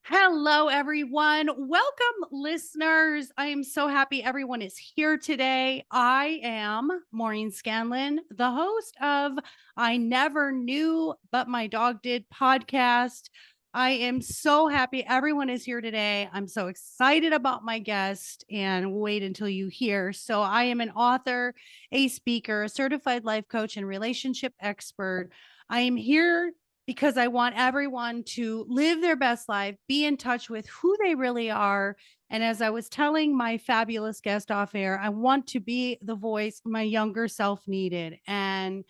Hello, everyone. Welcome, listeners. I am so happy everyone is here today. I am Maureen Scanlon, the host of I Never Knew But My Dog Did podcast. I am so happy everyone is here today. I'm so excited about my guest and wait until you hear. So, I am an author, a speaker, a certified life coach, and relationship expert. I am here because I want everyone to live their best life, be in touch with who they really are. And as I was telling my fabulous guest off air, I want to be the voice my younger self needed. And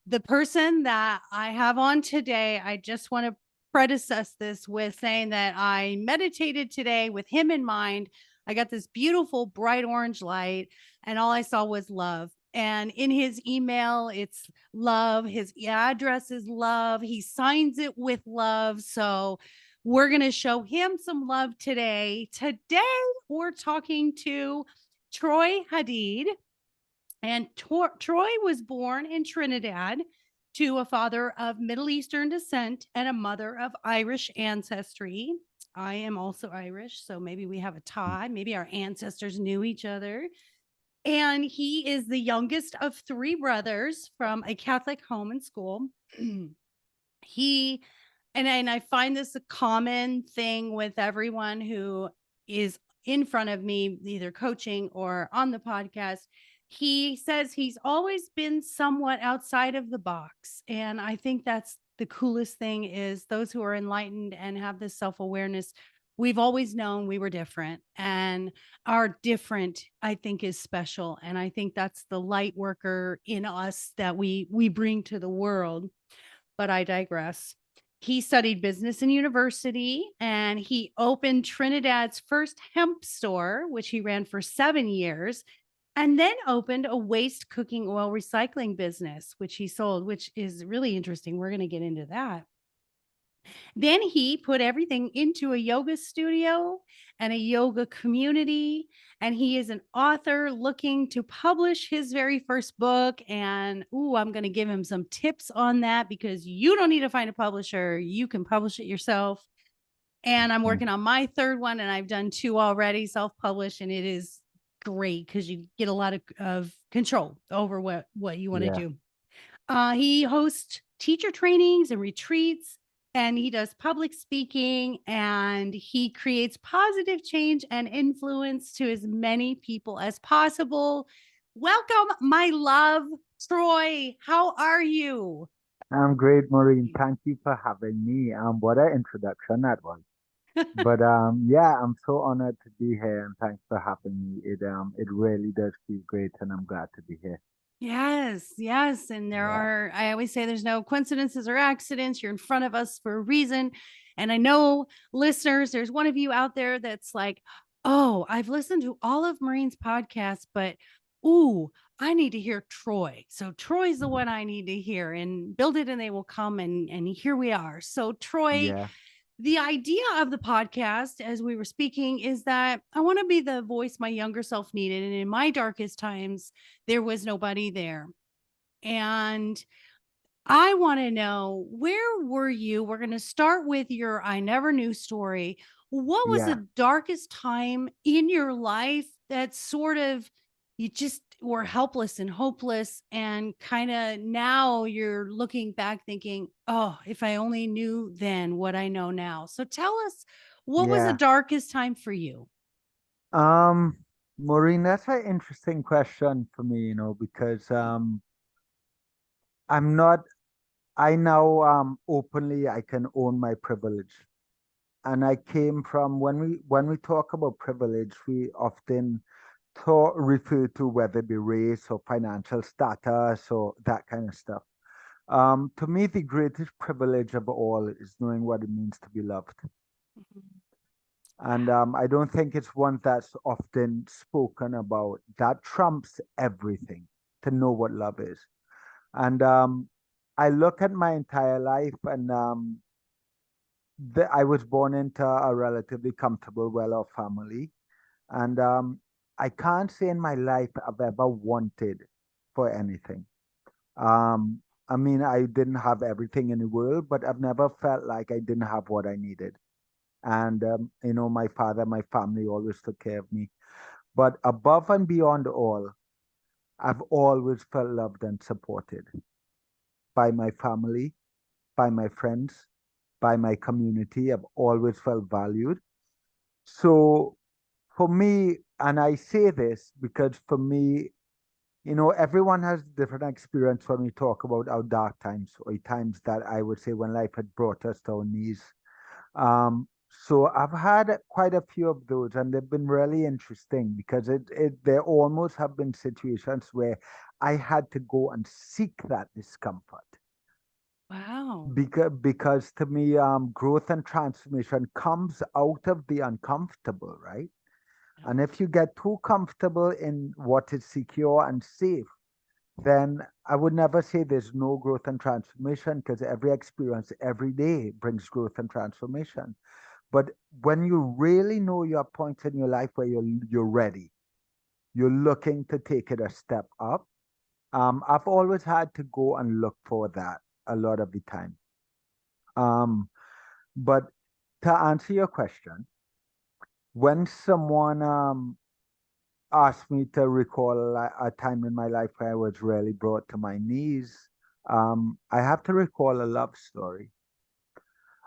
the person that I have on today, I just want to predecess this with saying that I meditated today with him in mind. I got this beautiful bright orange light, and all I saw was love. And in his email, it's love. His address is love. He signs it with love. So we're going to show him some love today. Today, we're talking to Troy Hadeed. And Troy was born in Trinidad to a father of Middle Eastern descent and a mother of Irish ancestry. I am also Irish, so maybe we have a tie. Maybe our ancestors knew each other. And he is the youngest of three brothers from a Catholic home and school. he and I find this a common thing with everyone who is in front of me, either coaching or on the podcast. He says he's always been somewhat outside of the box. And I think that's the coolest thing is those who are enlightened and have this self-awareness. We've always known we were different, and our different, I think, is special. And I think that's the light worker in us that we bring to the world. But I digress. He studied business in university, and he opened Trinidad's first hemp store, which he ran for 7 years, and then opened a waste cooking oil recycling business, which he sold, which is really interesting. We're going to get into that. Then he put everything into a yoga studio and a yoga community. And he is an author looking to publish his very first book. And I'm going to give him some tips on that because you don't need to find a publisher. You can publish it yourself. And I'm working on my third one, and I've done two already self-published, and it is great because you get a lot of control over what you want to Yeah. do. He hosts teacher trainings and retreats, and he does public speaking, and he creates positive change and influence to as many people as possible. Welcome, my love, Troy. How are you? I'm great, Maureen. Thank you for having me. What an introduction that was. But yeah, I'm so honored to be here and thanks for having me. It really does feel great and I'm glad to be here. Yes, yes. And Yeah. I always say there's no coincidences or accidents. You're in front of us for a reason. And I know, listeners, there's one of you out there that's like, oh, I've listened to all of Maureen's podcasts, but ooh, I need to hear Troy. So Troy's the one I need to hear, and build it and they will come. And here we are. So, Troy, Yeah. the idea of the podcast, as we were speaking, is that I want to be the voice my younger self needed. And in my darkest times, there was nobody there. And I want to know, where were you? We're going to start with your I never knew story. What was Yeah. the darkest time in your life that sort of you just were helpless and hopeless, and kind of now you're looking back thinking, oh, if I only knew then what I know now. So tell us, what was the Yeah. darkest time for you? Um, Maureen, that's an interesting question for me, because I'm not I now openly I can own my privilege. And I came from when we talk about privilege, we often refer to whether it be race or financial status or that kind of stuff. To me, the greatest privilege of all is knowing what it means to be loved. Mhm. And I don't think it's one that's often spoken about. That trumps everything to know what love is. And I look at my entire life, and I was born into a relatively comfortable, well-off family. And I can't say in my life I've ever wanted for anything. I mean, I didn't have everything in the world, but I've never felt like I didn't have what I needed. And, my father, my family always took care of me. But above and beyond all, I've always felt loved and supported by my family, by my friends, by my community. I've always felt valued. So for me, and I say this because for me, everyone has different experience when we talk about our dark times or times that I would say when life had brought us to our knees. So I've had quite a few of those, and they've been really interesting because there almost have been situations where I had to go and seek that discomfort. Wow. Because to me, growth and transformation comes out of the uncomfortable, right? Yeah. And if you get too comfortable in what is secure and safe, then I would never say there's no growth and transformation because every experience every day brings growth and transformation. But when you really know your point in your life where you're ready, you're looking to take it a step up. I've always had to go and look for that a lot of the time. Um, but to answer your question, when someone asked me to recall a time in my life where I was really brought to my knees, I have to recall a love story.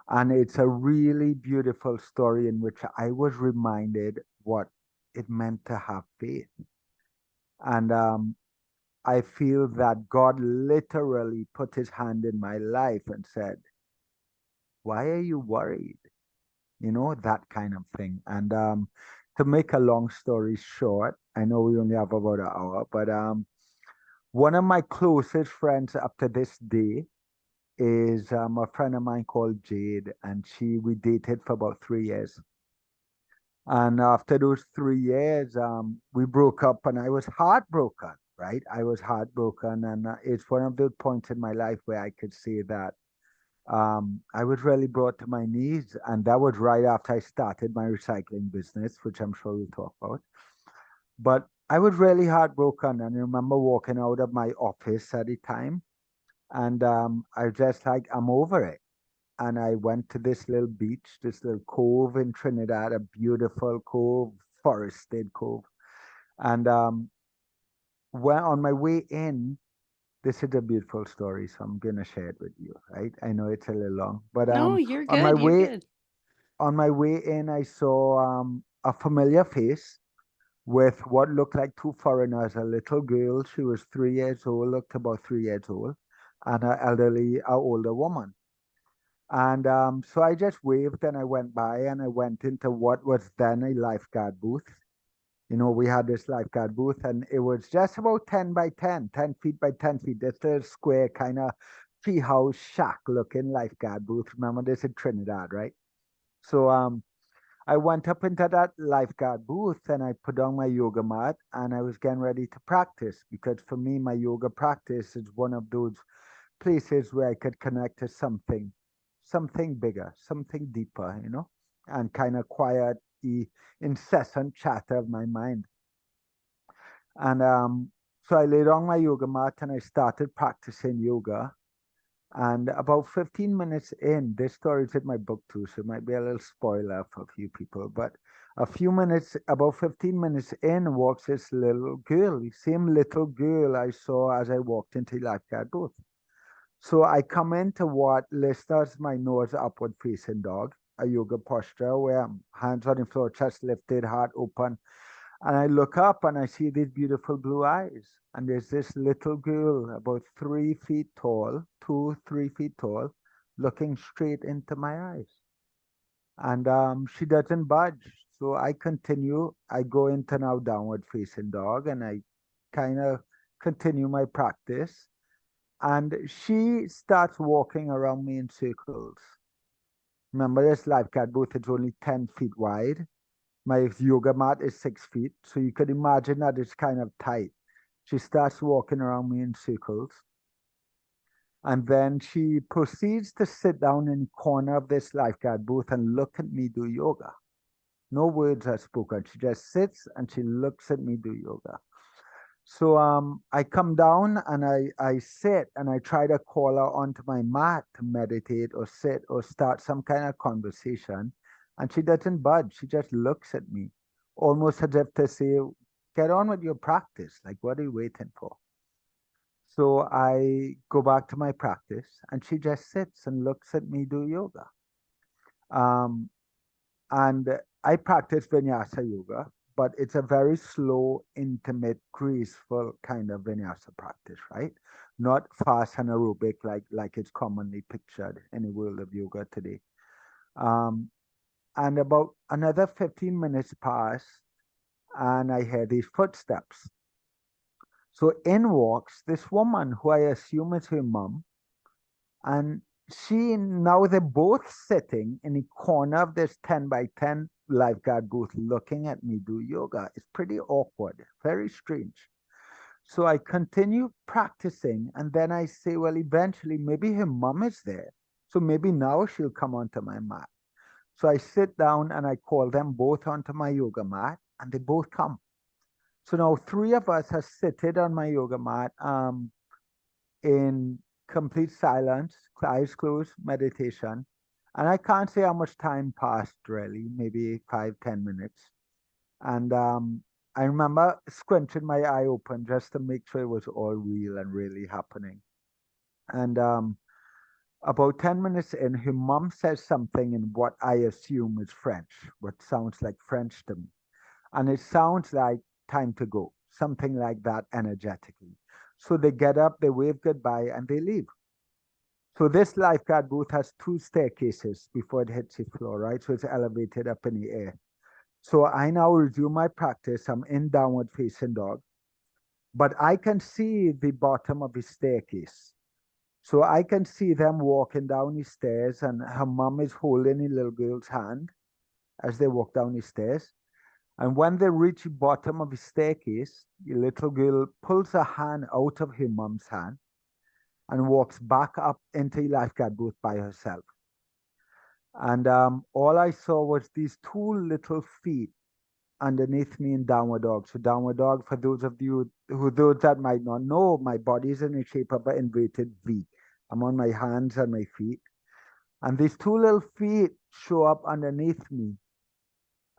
And it's a really beautiful story in which I was reminded what it meant to have faith. And I feel that God literally put his hand in my life and said, why are you worried? That kind of thing. And to make a long story short, I know we only have about an hour, but one of my closest friends up to this day is a friend of mine called Jade, and we dated for about 3 years. And after those 3 years, we broke up, and I was heartbroken. Right, I was heartbroken, and it's one of those points in my life where I could say that I was really brought to my knees, and that was right after I started my recycling business, which I'm sure we'll talk about. But I was really heartbroken, and I remember walking out of my office at the time, and I was just like, I'm over it. And I went to this little beach, this little cove in Trinidad, a beautiful cove, forested cove. And when on my way in, this is a beautiful story, so I'm gonna share it with you, right? I know it's a little long, but No, you're on my good. You're way good. on my way in, I saw a familiar face with what looked like two foreigners, a little girl, she was 3 years old, looked about 3 years old, and an older woman. And so I just waved and I went by and I went into what was then a lifeguard booth. We had this lifeguard booth and it was just about 10 by 10, 10 feet by 10 feet. This little square kind of treehouse shack looking lifeguard booth. Remember this in Trinidad, right? So I went up into that lifeguard booth and I put on my yoga mat and I was getting ready to practice because for me, my yoga practice is one of those places where I could connect to something bigger, something deeper, and kind of quiet the incessant chatter of my mind. And so I laid on my yoga mat and I started practicing yoga. And about 15 minutes in, this story is in my book too, so it might be a little spoiler for a few people. But about 15 minutes in, walks this little girl, the same little girl I saw as I walked into the lifeguard booth. So I come into what listeners might know as upward facing dog, a yoga posture where hands on the floor, chest lifted, heart open. And I look up and I see these beautiful blue eyes. And there's this little girl about 3 feet tall, 2, 3 feet tall, looking straight into my eyes. And she doesn't budge. So I continue. I go into now downward facing dog and I kind of continue my practice. And she starts walking around me in circles. Remember, this lifeguard booth is only 10 feet wide. My yoga mat is 6 feet. So you could imagine that it's kind of tight. She starts walking around me in circles. And then she proceeds to sit down in the corner of this lifeguard booth and look at me do yoga. No words are spoken. She just sits and she looks at me do yoga. So I come down and I sit and I try to call her onto my mat to meditate or sit or start some kind of conversation. And she doesn't budge. She just looks at me, almost as if to say, get on with your practice. Like, what are you waiting for? So I go back to my practice, and she just sits and looks at me do yoga. Um, and I practice vinyasa yoga, but it's a very slow, intimate, graceful kind of vinyasa practice, right? Not fast and aerobic like it's commonly pictured in the world of yoga today. Um, and about another 15 minutes pass, and I hear these footsteps. So in walks this woman who I assume is her mom, and now they're both sitting in the corner of this 10 by 10 lifeguard booth looking at me do yoga. It's pretty awkward, very strange. So I continue practicing, and then I say, well, eventually maybe her mom is there. So maybe now she'll come onto my mat. So I sit down and I call them both onto my yoga mat, and they both come. So now three of us are seated on my yoga mat in complete silence, eyes closed, meditation. And I can't say how much time passed really, maybe 5, 10 minutes. And I remember squinching my eye open just to make sure it was all real and really happening. And about 10 minutes in, her mom says something in what I assume is French, what sounds like French to me. And it sounds like time to go, something like that energetically. So they get up, they wave goodbye, and they leave. So this lifeguard booth has two staircases before it hits the floor, right? So it's elevated up in the air. So I now resume my practice. I'm in downward facing dog, but I can see the bottom of the staircase. So I can see them walking down the stairs, and her mom is holding the little girl's hand as they walk down the stairs. And when they reach the bottom of the staircase, the little girl pulls her hand out of her mom's hand and walks back up into the lifeguard booth by herself. And all I saw was these two little feet underneath me in downward dog. So downward dog, for those of you those that might not know, my body is in the shape of an inverted V. I'm on my hands and my feet. And these two little feet show up underneath me.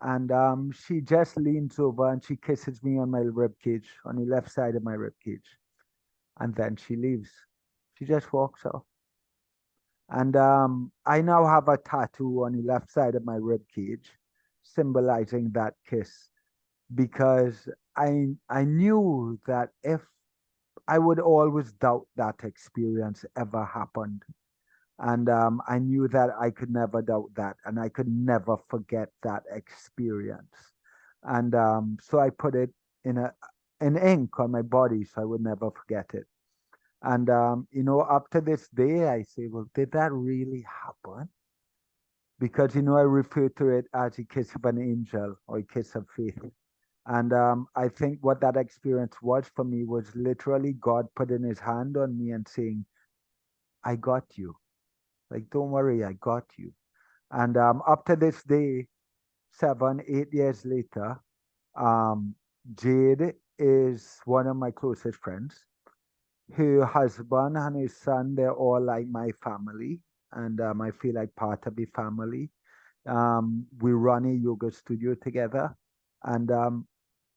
And she just leans over and she kisses me on my rib cage, on the left side of my rib cage. And then she leaves. She just walks off. And I now have a tattoo on the left side of my rib cage, symbolizing that kiss, because I knew that if I would always doubt that experience ever happened. And I knew that I could never doubt that, and I could never forget that experience. And so I put it in in ink on my body so I would never forget it. And up to this day, I say, well, did that really happen? Because I refer to it as a kiss of an angel or a kiss of faith. And I think what that experience was for me was literally God putting his hand on me and saying, I got you. Like, don't worry, I got you. And up to this day, 7, 8 years later, um, Jade is one of my closest friends. Her husband and his son, they're all like my family. And I feel like part of the family. We run a yoga studio together. And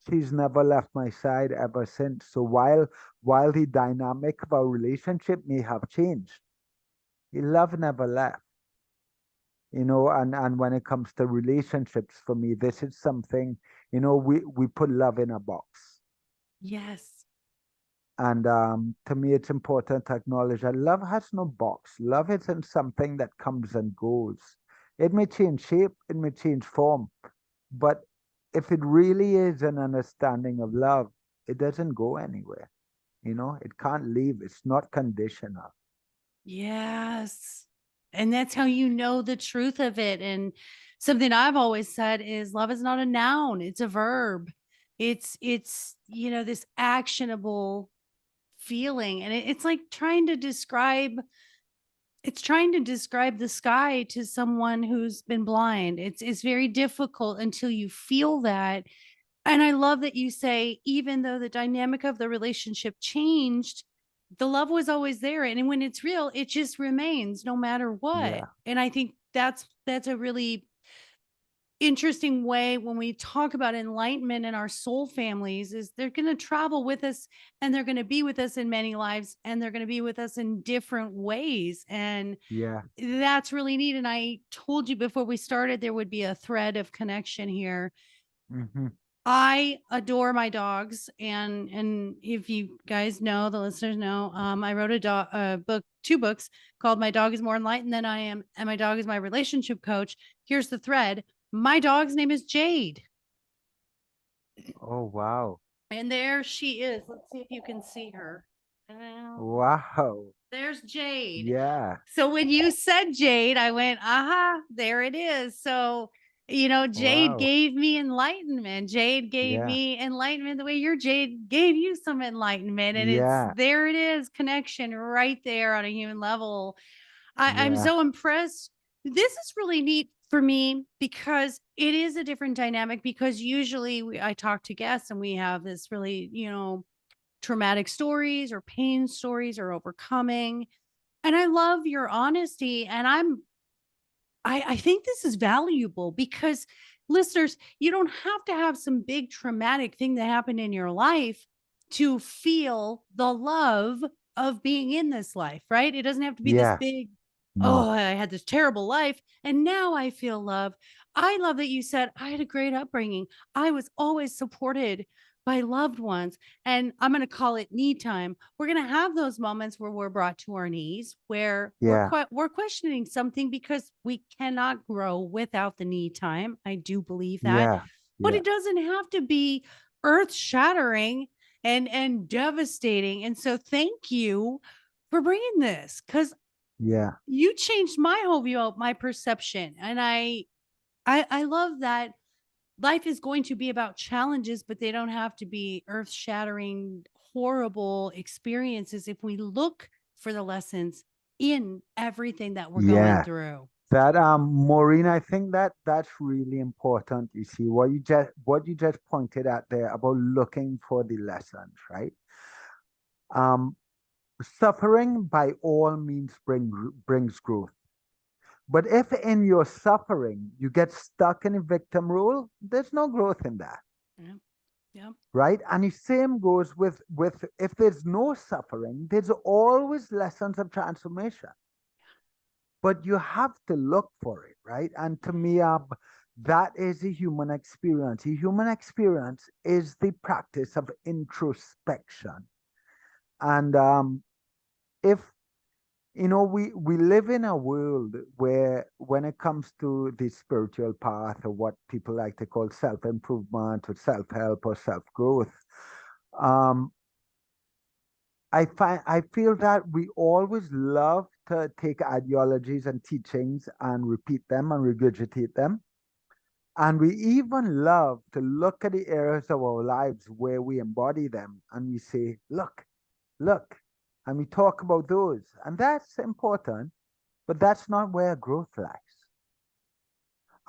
she's never left my side ever since. So while the dynamic of our relationship may have changed, the love never left. And when it comes to relationships, for me, this is something, we put love in a box. Yes. And to me, it's important to acknowledge that love has no box. Love isn't something that comes and goes. It may change shape, it may change form, but if it really is an understanding of love, it doesn't go anywhere. It can't leave. It's not conditional. Yes. And that's how you know the truth of it. And something I've always said is love is not a noun, it's a verb. It's this actionable feeling. And it's like trying to describe the sky to someone who's been blind. It's very difficult until you feel that. And I love that you say, even though the dynamic of the relationship changed, the love was always there. And when it's real, it just remains no matter what. Yeah. And I think that's a really interesting way when we talk about enlightenment in our soul families is they're going to travel with us, and they're going to be with us in many lives, and they're going to be with us in different ways. And Yeah. that's really neat. And I told you before we started, there would be a thread of connection here. Mm-hmm. I adore my dogs, and if you guys know, the listeners know, I wrote a book, 2 books called "My Dog Is More Enlightened Than I Am," and "My Dog Is My Relationship Coach." Here's the thread: my dog's name is Jade, Oh, wow. and there she is. Let's see if you can see her. Well, Wow. there's Jade. Yeah. So when you said Jade, I went, aha, there it is. So, Jade Wow. gave me enlightenment. Jade gave Yeah. me enlightenment the way your Jade gave you some enlightenment. And it's Yeah. there it is, connection right there on a human level. I'm Yeah. so impressed. This is really neat for me because it is a different dynamic, because usually I talk to guests and we have this really, traumatic stories or pain stories or overcoming. And I love your honesty. And I think this is valuable because, listeners, you don't have to have some big traumatic thing that happened in your life to feel the love of being in this life, right? It doesn't have to be this Yeah. big, oh, No. I had this terrible life and now I feel love. I love that you said I had a great upbringing. I was always supported by loved ones. And I'm going to call it need time. We're going to have those moments where we're brought to our knees, where Yeah. we're questioning something, because we cannot grow without the need time. I do believe that, Yeah. but Yeah. it doesn't have to be earth shattering and devastating. And so, thank you for bringing this, because Yeah. you changed my whole view of my perception, and I love that life is going to be about challenges, but they don't have to be earth shattering, horrible experiences if we look for the lessons in everything that we're going Yeah. through. That Maureen, I think that that's really important. You see what you just pointed out there about looking for the lessons, right? Um, Suffering by all means brings growth. But if in your suffering you get stuck in a victim role, there's no growth in that, Yeah. Yeah. right? And the same goes with if there's no suffering, there's always lessons of transformation. But you have to look for it, right? And to me, that is a human experience. A human experience is the practice of introspection. And if we live in a world where, when it comes to the spiritual path, or what people like to call self-improvement or self-help or self-growth, um, I feel that we always love to take ideologies and teachings and repeat them and regurgitate them. And we even love to look at the areas of our lives where we embody them and we say, look, and we talk about those. And that's important, but that's not where growth lies.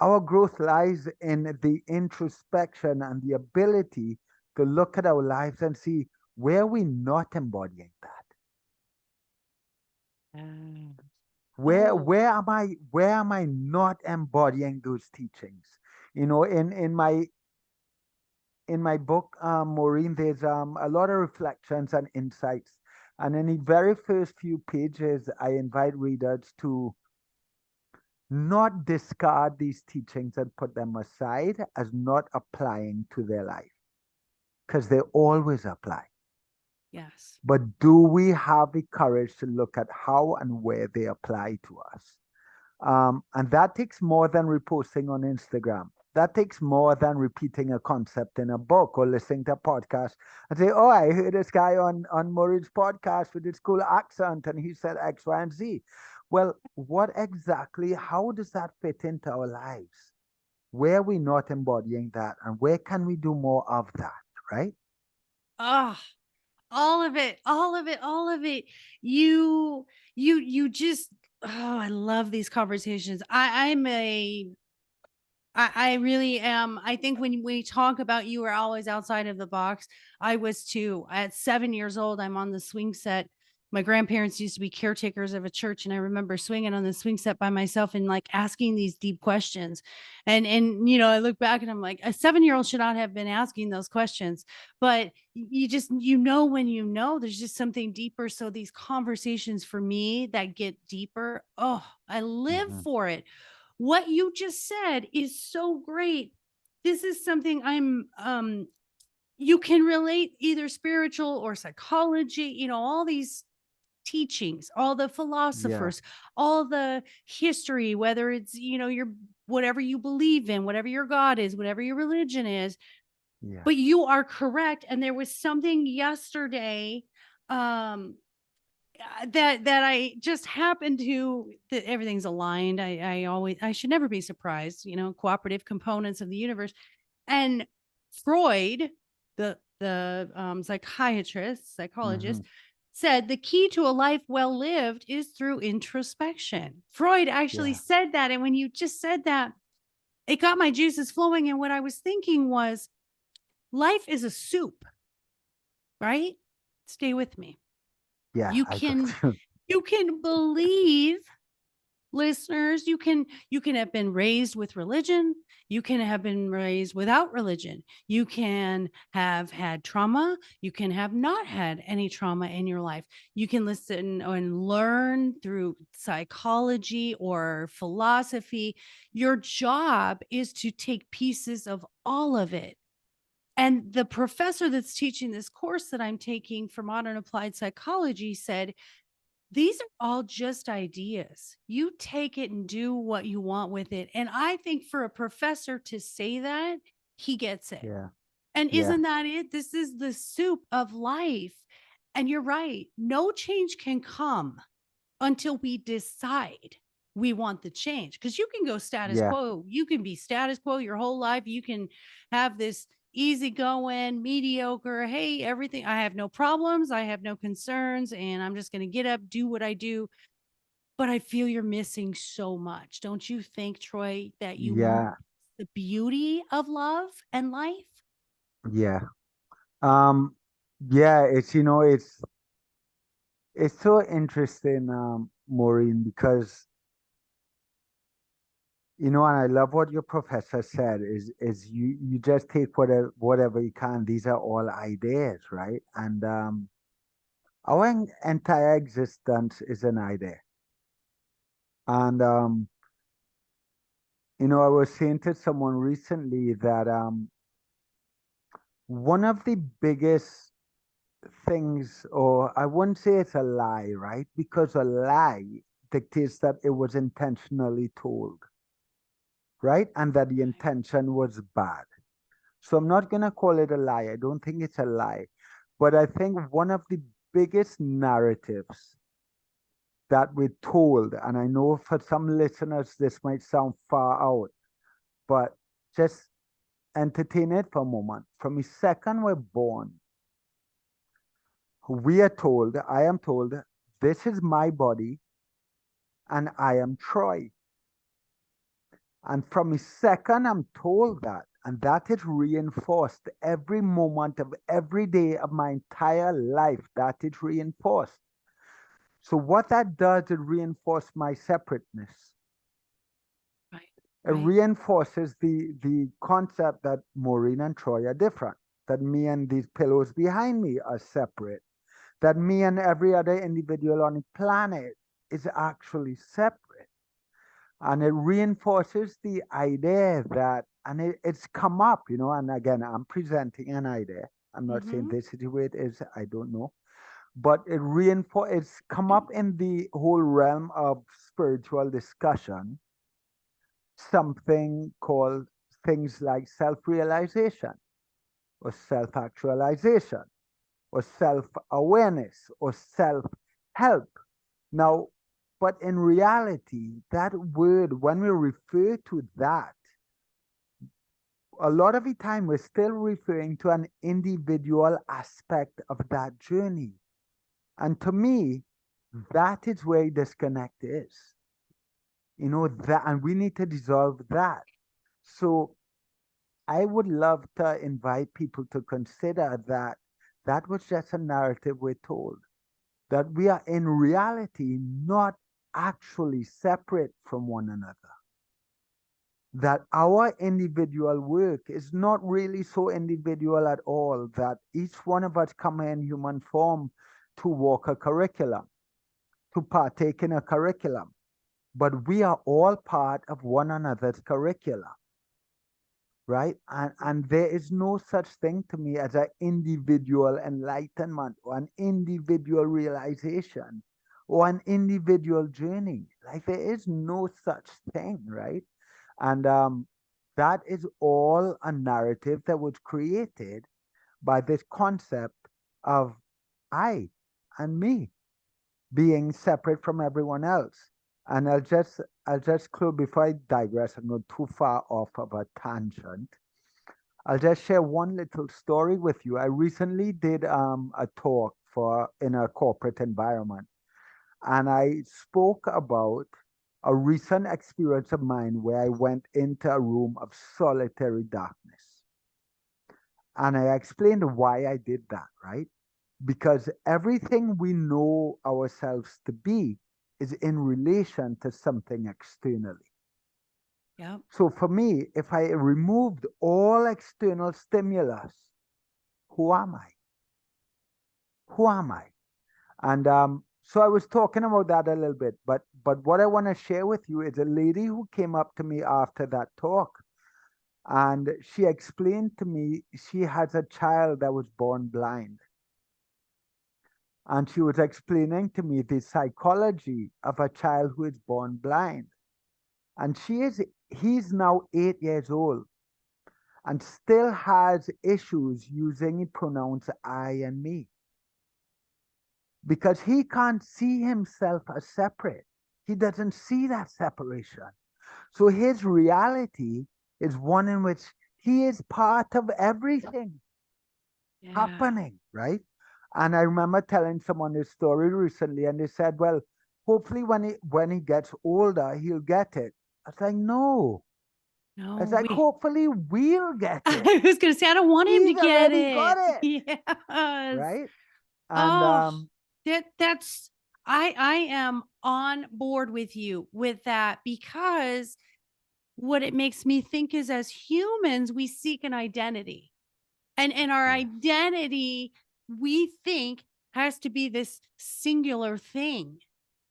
Our growth lies in the introspection and the ability to look at our lives and see where we're not embodying that. Mm. Where Oh, where am I not embodying those teachings? In my book, Maureen, there's a lot of reflections and insights. And in the very first few pages, I invite readers to not discard these teachings and put them aside as not applying to their life, because they always apply. yes. But do we have the courage to look at how and where they apply to us? And that takes more than reposting on Instagram. That takes more than repeating a concept in a book or listening to a podcast and say, oh, I heard this guy on Maureen's podcast with his cool accent and he said X, Y, and Z. Well, how does that fit into our lives? Where are we not embodying that? And where can we do more of that? Right? Ah, all of it, all of it, all of it. You just, oh, I love these conversations. I really am. I think when we talk about you are always outside of the box, I was too. At 7 years old, I'm on the swing set My grandparents used to be caretakers of a church, and I remember swinging on the swing set by myself and like asking these deep questions. And I look back and I'm like, a 7-year-old should not have been asking those questions. But you just when there's just something deeper. So these conversations for me that get deeper, oh, I live Mhm. for it. What you just said is so great. This is something you can relate either spiritual or psychology, all these teachings, all the Yeah, philosophers, all the history, whether it's, your whatever you believe in, whatever your God is, whatever your religion is. yeah, But you are correct. And there was something yesterday um that I just happened to that everything's aligned. I should never be surprised, cooperative components of the universe. And Freud, the psychiatrist, hmm, psychologist, said the key to a life well lived is through introspection. Freud actually yeah, said that. And when you just said that, it got my juices flowing. And what I was thinking was life is a soup, right? Stay with me. yeah. You I got can you. you can believe, listeners, you can have been raised with religion, you can have been raised without religion, you can have had trauma, you can have not had any trauma in your life, you can listen and learn through psychology or philosophy. Your job is to take pieces of all of it. And the professor that's teaching this course that I'm taking for modern applied psychology said, these are all just ideas. You take it and do what you want with it. And I think for a professor to say that, he gets it. Yeah, And yeah, isn't that it? This is the soup of life. And you're right. No change can come until we decide we want the change. Because you can go status yeah, quo. You can be status quo your whole life. You can have this easygoing, mediocre, hey, everything, I have no problems, I have no concerns, and I'm just going to get up, do what I do. But I feel you're missing so much. Don't you think, Troy, that yeah, the beauty of love and life? yeah. Um, yeah. It's so interesting, Maureen, because and I love what your professor said is you just take whatever you can. These are all ideas, right? And our entire existence is an idea. And I was saying to someone recently that one of the biggest things, or I wouldn't say it's a lie, right? Because a lie dictates that it was intentionally told, right? And that the intention was bad. So I'm not going to call it a lie. I don't think it's a lie. But I think one of the biggest narratives that we're told, and I know for some listeners this might sound far out, but just entertain it for a moment. From the second we're born, we are told, I am told, this is my body and I am Troy. And from the second I'm told that, and that is reinforced every moment of every day of my entire life, that is reinforced. So what that does, it reinforces my separateness. Right. It Right. reinforces the concept that Maureen and Troy are different, that me and these pillows behind me are separate, that me and every other individual on the planet is actually separate. And it reinforces the idea that, and it's come up, and again, I'm presenting an idea. I'm not saying Mm-hmm. this is the way it is, I don't know. But it's come up in the whole realm of spiritual discussion, something called things like self-realization or self-actualization or self-awareness or self-help. Now, but in reality, that word, when we refer to that, a lot of the time we're still referring to an individual aspect of that journey. And to me, that is where disconnect is. That, and we need to dissolve that. So I would love to invite people to consider that that was just a narrative we're told. that we are in reality not actually separate from one another. That our individual work is not really so individual at all, that each one of us come in human form to walk a curriculum, to partake in a curriculum, but we are all part of one another's curriculum, right? And there is no such thing to me as an individual enlightenment or an individual realization or an individual journey. Like there is no such thing, right? And that is all a narrative that was created by this concept of I and me being separate from everyone else. And I'll just close before I digress and go too far off of a tangent. I'll just share one little story with you. I recently did a talk in a corporate environment, and I spoke about a recent experience of mine where I went into a room of solitary darkness. And I explained why I did that, right? Because everything we know ourselves to be is in relation to something externally. Yeah. So for me, if I removed all external stimulus, who am I? Who am I? And so I was talking about that a little bit, but what I want to share with you is a lady who came up to me after that talk, and she explained to me she has a child that was born blind. And she was explaining to me the psychology of a child who is born blind. And he's now 8 years old and still has issues using pronouns I and me, because he can't see himself as separate. He doesn't see that separation. So his reality is one in which he is part of everything happening, right? And I remember telling someone this story recently, and they said, well, hopefully when he gets older, he'll get it. I was like, no. I was No, like, hopefully we'll get it. I was going to say, I don't want him to He's get already got it. it, Yes. right? And Oh, that's I am on board with you with that, because what it makes me think is, as humans, we seek an identity. And our yes, identity, we think, has to be this singular thing.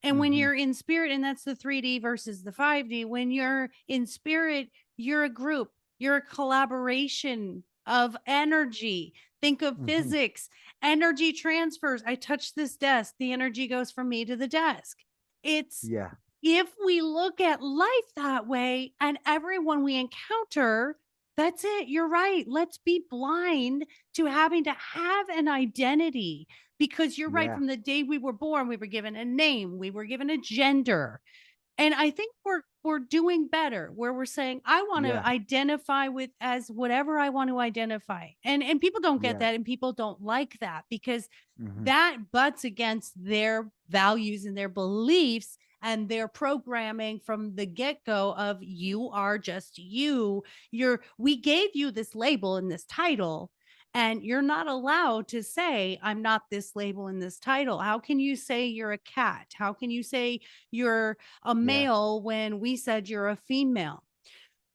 And when hmm, you're in spirit, and that's the 3D versus the 5D, when you're in spirit, you're a group, you're a collaboration of energy. Think of hmm, physics, energy transfers. I touch this desk, the energy goes from me to the desk. It's, yeah, if we look at life that way, and everyone we encounter, that's it. You're right. Let's be blind to having to have an identity, because you're right. yeah, From the day we were born, we were given a name, we were given a gender. And I think we're doing better, where we're saying, I want to yeah, identify with as whatever I want to identify. And people don't get yeah, that, and people don't like that, because hmm, that butts against their values and their beliefs and their programming from the get-go of, you are just you. We gave you this label and this title, and you're not allowed to say, I'm not this label in this title. How can you say you're a cat? How can you say you're a yeah, male when we said you're a female?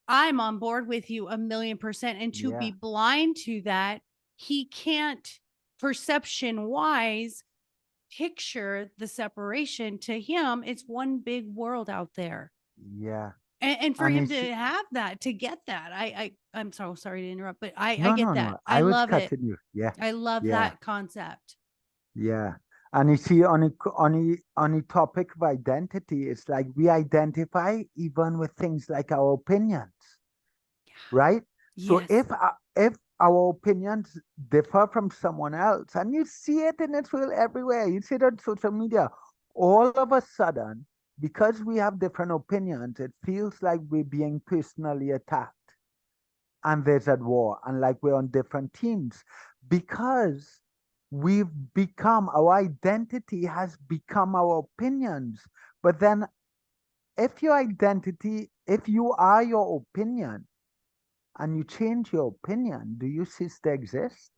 I'm on board with you 1,000,000%. And to be yeah, blind to that, he can't, perception wise, picture the separation. To him, it's one big world out there. yeah. And for And him it's to have that, to get that, I'm so sorry to interrupt, but I no, get no, that. no. I I was love it. cutting you. Yeah, I love yeah, that concept. yeah. And you see, on a topic of identity, it's like we identify even with things like our opinions, right? So Yes. if our opinions differ from someone else, and you see it in its real everywhere, you see it on social media, all of a sudden, because we have different opinions, it feels like we're being personally attacked, and there's at war, and like we're on different teams, because our identity has become our opinions. But then, if you are your opinion and you change your opinion, do you cease to exist?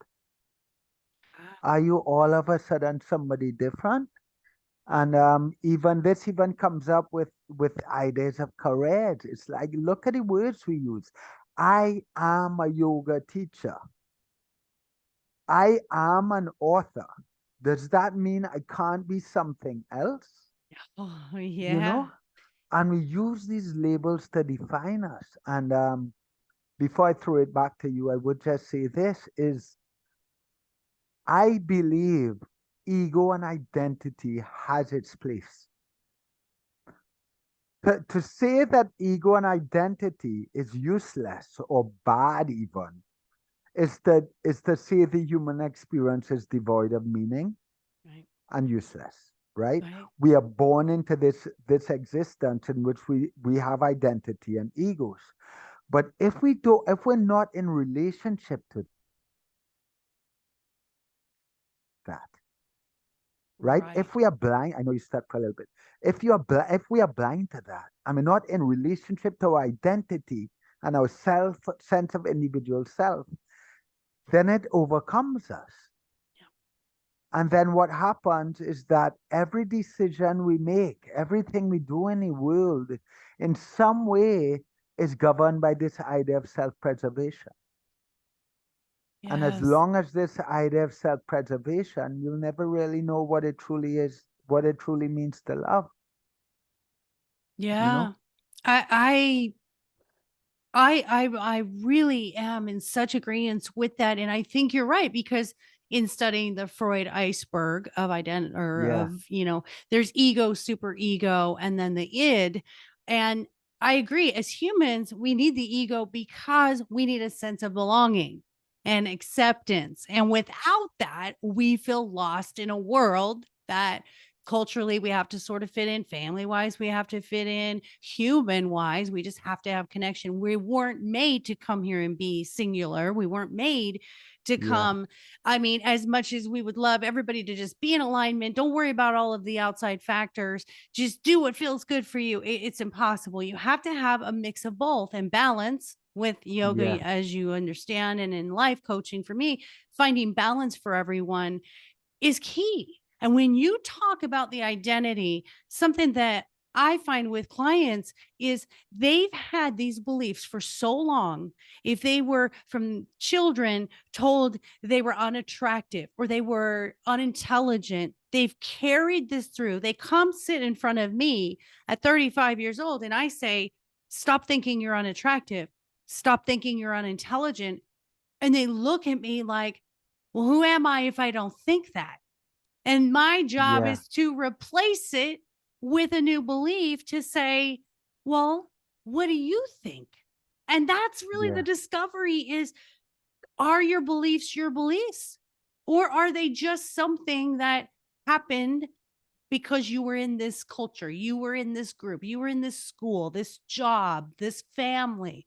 Ah, Are you all of a sudden somebody different? And even this even comes up with ideas of courage. It's like, look at the words we use. I am a yoga teacher. I am an author. Does that mean I can't be something else? Oh, You yeah. know? And we use these labels to define us. And before I throw it back to you, I would just say this is I believe ego and identity has its place. To say that ego and identity is useless or bad even is to say the human experience is devoid of meaning Right. and useless, right? Right. We are born into this existence in which we have identity and egos. But if we're not in relationship to that, right? Right. If we are blind, I know you stuck for a little bit. If we are blind to that, and we're not in relationship to our identity and our sense of individual self, then it overcomes us. Yeah. And then what happens is that every decision we make, everything we do in the world, in some way is governed by this idea of self-preservation. And as Yes. long as this idea of self-preservation, you'll never really know what it truly is, what it truly means to love, you know? Yeah. I I really am in such agreement with that, and I think you're right because in studying the Freud iceberg of identity or Yeah, of there's ego, super ego, and then the id, and I agree. As humans, we need the ego because we need a sense of belonging and acceptance, and without that, we feel lost in a world that culturally we have to sort of fit in, family wise we have to fit in, human wise we just have to have connection. We weren't made to come here and be singular. We weren't made to yeah, come, I mean, as much as we would love everybody to just be in alignment, don't worry about all of the outside factors, just do what feels good for you. It's impossible. You have to have a mix of both and balance with yeah, yoga, as you understand, and in life coaching for me, finding balance for everyone is key. And when you talk about the identity, something that I find with clients is they've had these beliefs for so long. If they were from children told they were unattractive or they were unintelligent, they've carried this through. They come sit in front of me at 35 years old and I say, stop thinking you're unattractive. Stop thinking you're unintelligent. And they look at me like, well, who am I if I don't think that? And my job yeah, is to replace it with a new belief to say, well, what do you think? And that's really the yeah, discovery is, are your beliefs your beliefs? Or are they just something that happened because you were in this culture, you were in this group, you were in this school, this job, this family?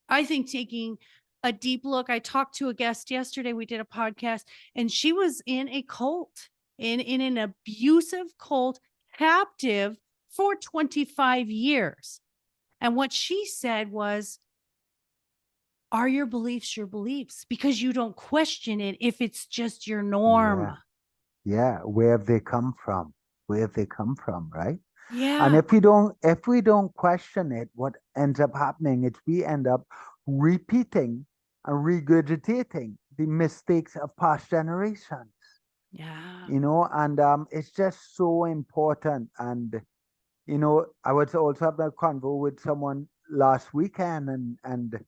I think taking a deep look. I talked to a guest yesterday. We did a podcast, and she was in a cult, in an abusive cult, captive for 25 years. And what she said was, are your beliefs your beliefs? Because you don't question it if it's just your norm. yeah, yeah. Where have they come from? Where have they come from, right? And Yeah. if we don't question it, what ends up happening is we end up repeating and regurgitating the mistakes of past generations, Yeah. you know, and it's just so important. And I was also having a convo with someone last weekend, and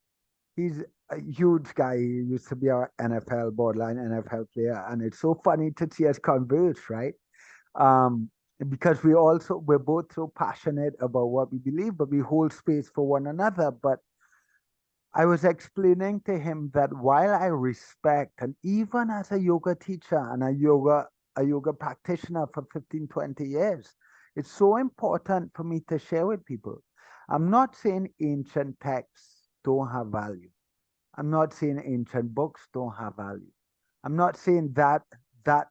he's a huge guy. He used to be our NFL borderline NFL player, and it's so funny to see us converse, right? um, because we're both so passionate about what we believe, but we hold space for one another. But I was explaining to him that while I respect, and even as a yoga teacher and a yoga practitioner for 15, 20 years, it's so important for me to share with people. I'm not saying ancient texts don't have value. I'm not saying ancient books don't have value. I'm not saying that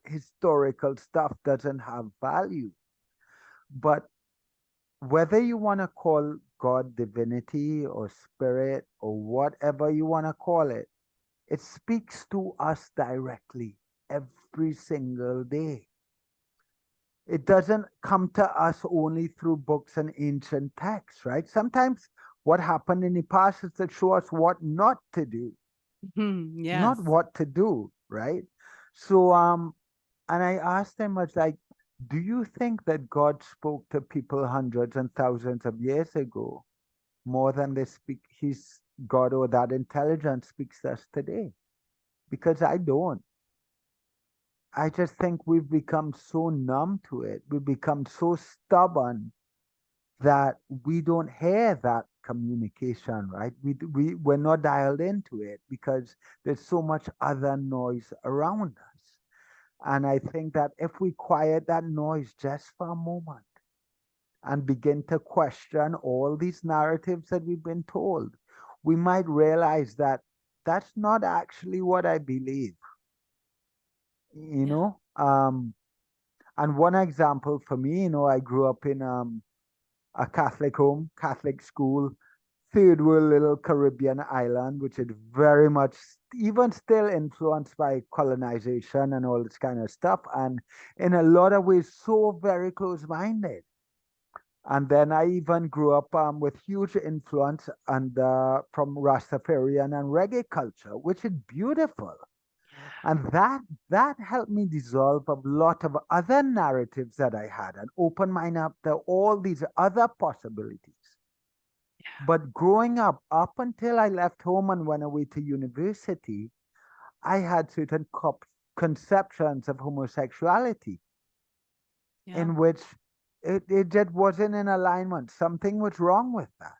historical stuff doesn't have value. But whether you want to call God divinity or spirit or whatever you want to call it speaks to us directly every single day. It doesn't come to us only through books and ancient texts, right? Sometimes what happened in the past is to show us what not to do, not Yes. what to do, right? So, and I asked them, I was like, do you think that God spoke to people hundreds and thousands of years ago more than they speak, His God or that intelligence speaks to us today? Because I don't. I just think we've become so numb to it. We've become so stubborn that we don't hear that communication, right? We're not dialed into it because there's so much other noise around us. And I think that if we quiet that noise just for a moment and begin to question all these narratives that we've been told, we might realize that that's not actually what I believe, you Yeah. know? And one example for me, I grew up in a Catholic home, Catholic school, third world little Caribbean island, which is very much even still influenced by colonization and all this kind of stuff, and in a lot of ways so very close-minded. And then I even grew up with huge influence and from Rastafarian and reggae culture, which is beautiful. And that helped me dissolve a lot of other narratives that I had and open mine up to all these other possibilities. But growing up until I left home and went away to university, I had certain conceptions of homosexuality Yeah. in which it just wasn't in alignment. Something was wrong with that.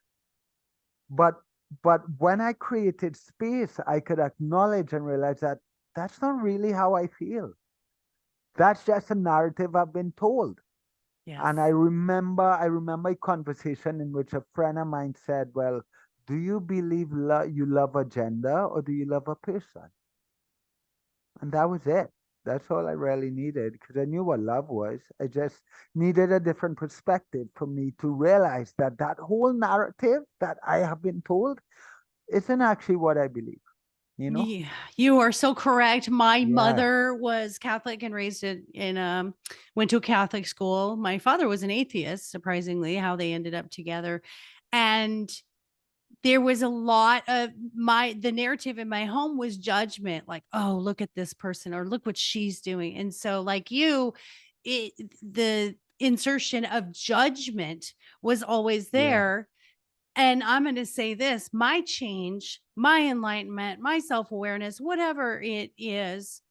But but when I created space, I could acknowledge and realize that that's not really how I feel. That's just a narrative I've been told. Yes. And I remember a conversation in which a friend of mine said, "Well, do you believe you love a gender or do you love a person?" And that was it. That's all I really needed because I knew what love was. I just needed a different perspective for me to realize that that whole narrative that I have been told isn't actually what I believe, you know? Yeah, you are so correct. My Yeah. mother was Catholic and raised went to a Catholic school. My father was an atheist, surprisingly, how they ended up together. And there was a lot of the narrative in my home was judgment, like, oh, look at this person or look what she's doing. And so, like you, the insertion of judgment was always Yeah. there. And I'm going to say this, my change, my enlightenment, my self awareness, whatever it is,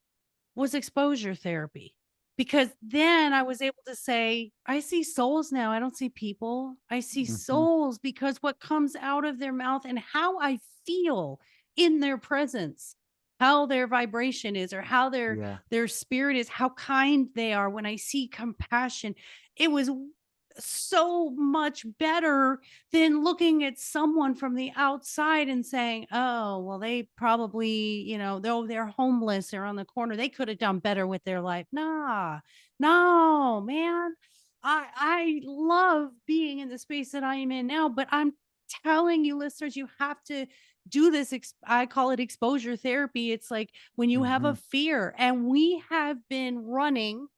was exposure therapy. Because then I was able to say, I see souls now. I don't see people. I see Hmm. souls because what comes out of their mouth and how I feel in their presence, how their vibration is, or how Yeah. their spirit is, how kind they are. When I see compassion, it was so much better than looking at someone from the outside and saying, oh, well, they probably, though they're homeless, they're on the corner, they could have done better with their life. Nah, no, man. I love being in the space that I am in now, but I'm telling you, listeners, you have to do this. I call it exposure therapy. It's like when you have a Hmm. fear, and we have been running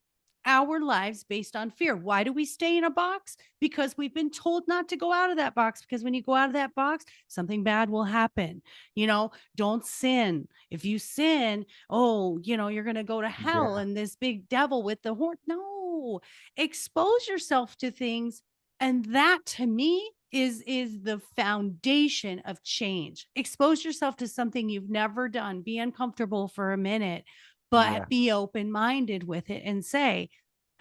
our lives based on fear. Why do we stay in a box? Because we've been told not to go out of that box. Because when you go out of that box, something bad will happen. Don't sin. If you sin, oh, you're going to go to hell Yeah. and this big devil with the horn. No, expose yourself to things. And that to me is the foundation of change. Expose yourself to something you've never done. Be uncomfortable for a minute, but Yeah. be open minded with it and say,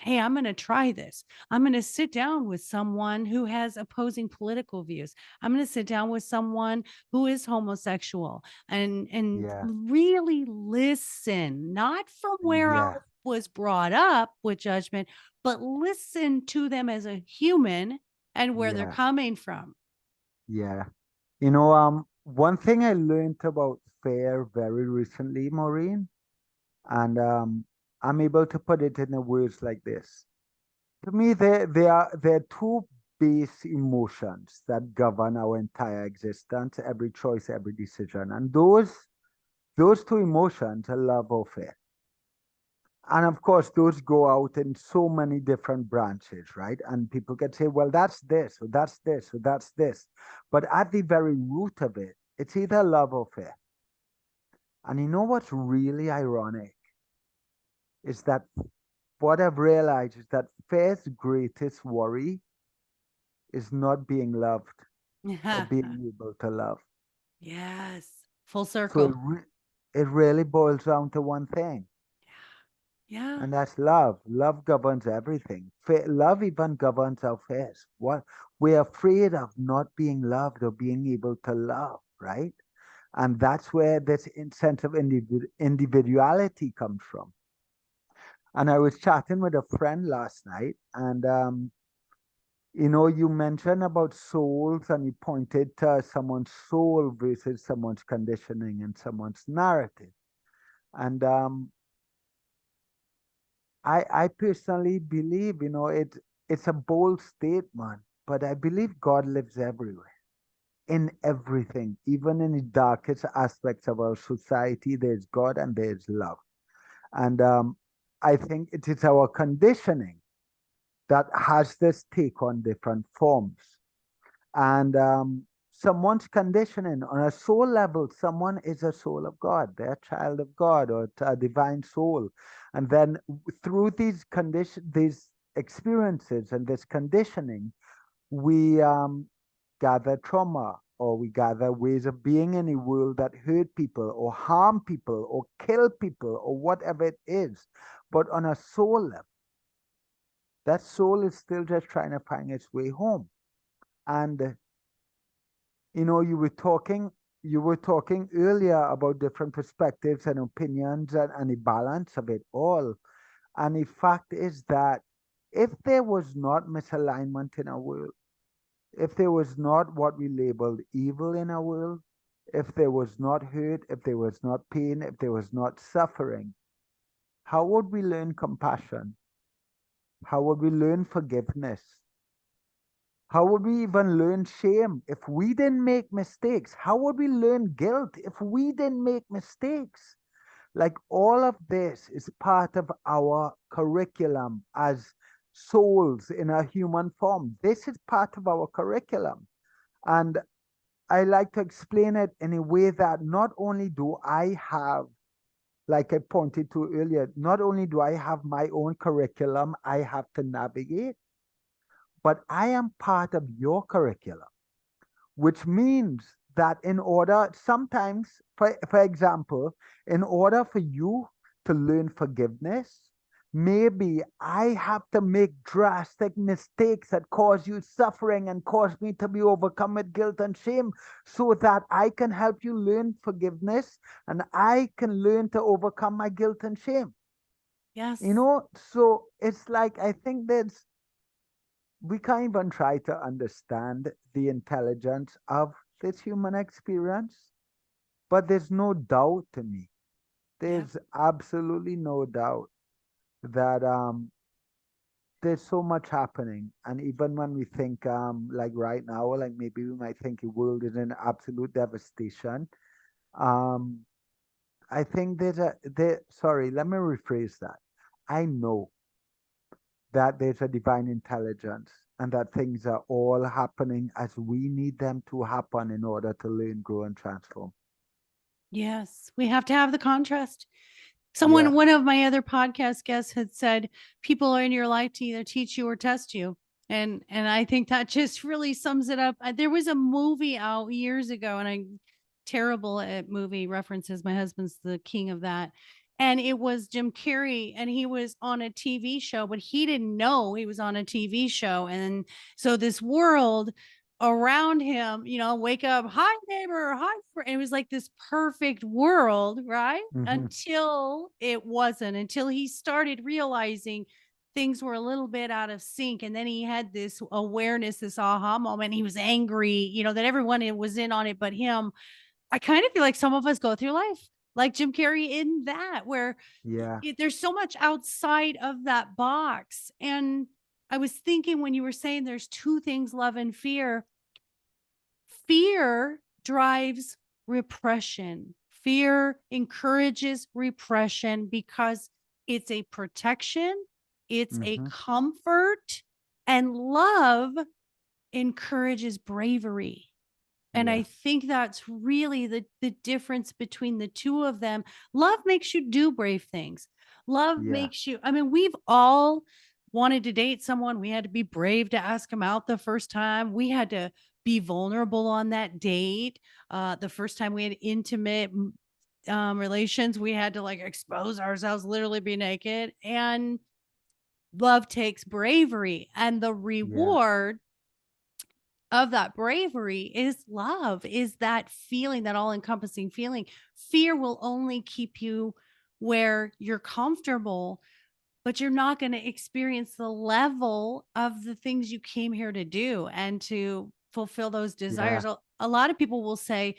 hey, I'm going to try this. I'm going to sit down with someone who has opposing political views. I'm going to sit down with someone who is homosexual and Yeah. really listen, not from where I Yeah. was brought up with judgment, but listen to them as a human and where they're Yeah. coming from. Yeah. One thing I learned about fear very recently, Maureen, and I'm able to put it in the words like this. To me, there are two base emotions that govern our entire existence, every choice, every decision. And those two emotions are love or fear. And of course, those go out in so many different branches, right? And people can say, well, that's this, or that's this, or that's this. But at the very root of it, it's either love or fear. And you know what's really ironic is that what I've realized is that fear's greatest worry is not being loved or being able to love. Yes. Full So circle. it really boils down to one thing, Yeah. and that's love. Love governs everything. Love even governs our fears. What we're afraid of not being loved or being able to love, right? And that's where this sense of individuality comes from. And I was chatting with a friend last night, and you mentioned about souls, and you pointed to someone's soul versus someone's conditioning and someone's narrative. And I personally believe, it's a bold statement, but I believe God lives everywhere, in everything, even in the darkest aspects of our society. There's God and there's love. And I think it is our conditioning that has this take on different forms. And someone's conditioning on a soul level, someone is a soul of God, they're a child of God or a divine soul. And then through these experiences and this conditioning, we gather trauma, or we gather ways of being in a world that hurt people or harm people or kill people or whatever it is. But on a soul level, that soul is still just trying to find its way home. And you were talking earlier about different perspectives and opinions, and the balance of it all. And the fact is that if there was not misalignment in our world, if there was not what we labeled evil in our world, if there was not hurt, if there was not pain, if there was not suffering, how would we learn compassion? How would we learn forgiveness? How would we even learn shame if we didn't make mistakes? How would we learn guilt if we didn't make mistakes? Like, all of this is part of our curriculum as souls in a human form. This is part of our curriculum. And I like to explain it in a way that not only do I have, like I pointed to earlier, not only do I have my own curriculum I have to navigate, but I am part of your curriculum, which means that in order, sometimes, for example, in order for you to learn forgiveness, maybe I have to make drastic mistakes that cause you suffering and cause me to be overcome with guilt and shame, so that I can help you learn forgiveness and I can learn to overcome my guilt and shame. Yes. So it's like, I think we can't even try to understand the intelligence of this human experience. But there's no doubt to me, Yeah. there's absolutely no doubt that there's so much happening. And even when we think, like right now, like maybe we might think the world is in absolute devastation. Um, I think sorry, let me rephrase that. I know that there's a divine intelligence and that things are all happening as we need them to happen in order to learn, grow, and transform. Yes. We have to have the contrast. Yeah. One of my other podcast guests had said, people are in your life to either teach you or test you. And I think that just really sums it up. There was a movie out years ago, and I'm terrible at movie references. My husband's the king of that. And it was Jim Carrey, and he was on a TV show, but he didn't know he was on a TV show. And so this world around him, wake up, hi neighbor, hi neighbor. And it was like this perfect world, right? Hmm. Until it wasn't, until he started realizing things were a little bit out of sync. And then he had this awareness, this aha moment. He was angry, that everyone was in on it but him. I kind of feel like some of us go through life like Jim Carrey in that, where Yeah. there's so much outside of that box. And I was thinking when you were saying there's two things, love and fear. Fear drives repression. Fear encourages repression because it's a protection, it's a Mm-hmm. comfort, and love encourages bravery. And I Yeah. think that's really the difference between the two of them. Love makes you do brave things. Love Yeah. makes you, I mean, we've all wanted to date someone. We had to be brave to ask them out the first time. We had to be vulnerable on that date. The first time we had intimate relations, we had to like expose ourselves, literally be naked. And love takes bravery. And the Yeah. reward of that bravery is love, is that feeling, that all encompassing feeling. Fear will only keep you where you're comfortable, but you're not going to experience the level of the things you came here to do and to fulfill those Yeah. desires. A lot of people will say,